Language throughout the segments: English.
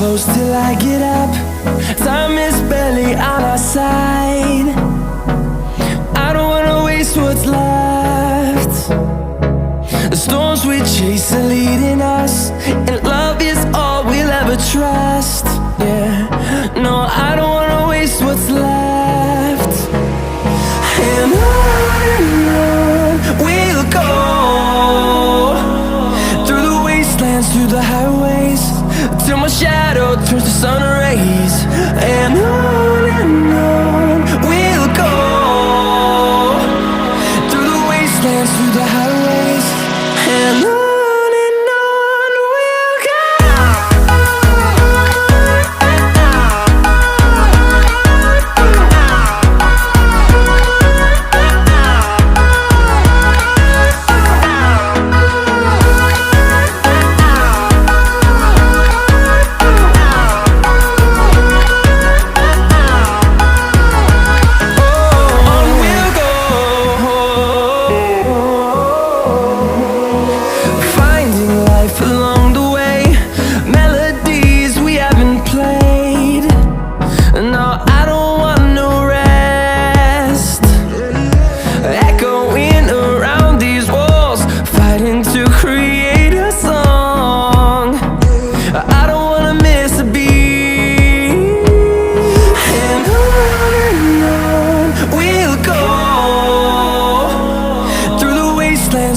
close till I get up. Time is barely on our side. I don't wanna waste what's left. The storms we chase are leading us, and love is all we'll ever trust. Yeah, no, I don't wanna waste what's left. And on we'll go, through the wastelands, through the highways, till my shadow turns to sun rays. And on we'll go, through the wastelands, through the highways, and on.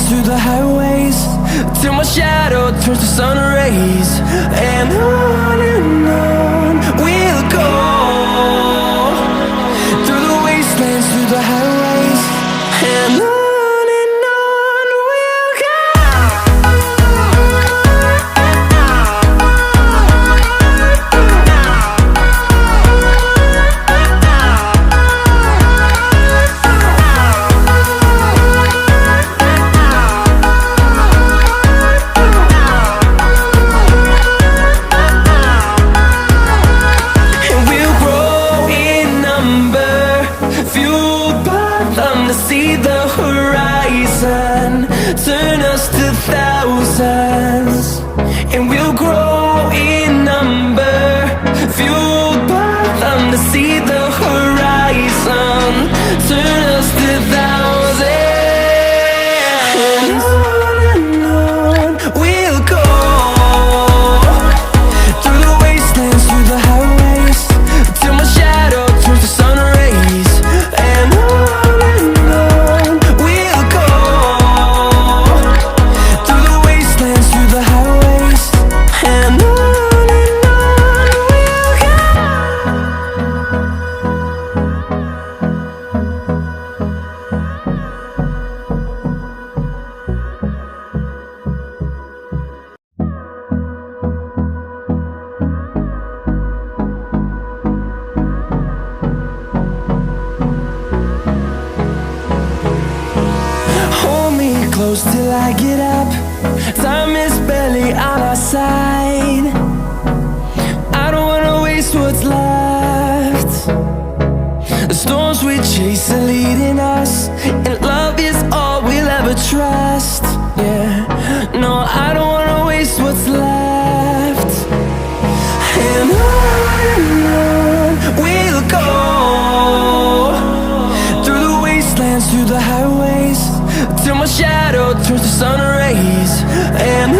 Through the highways, till my shadow turns to sun rays. And on we'll go, through the wastelands, through the highways, and on we'll go. See the horizon turn us to thousands, and we'll grow in number, fueled by them. To see the horizon turn us to thousands, and on we'll go, through the wastelands, through the highways, till my shadow turns to sun rays. And close till I get up. Time is barely on our side. I don't wanna waste what's left. The storms we chase are leading us, and love is all we'll ever trust. Yeah, no, I don't wanna waste what's left. And on we'll go, through the wastelands, through the highways, till my shadow turns to sun rays. And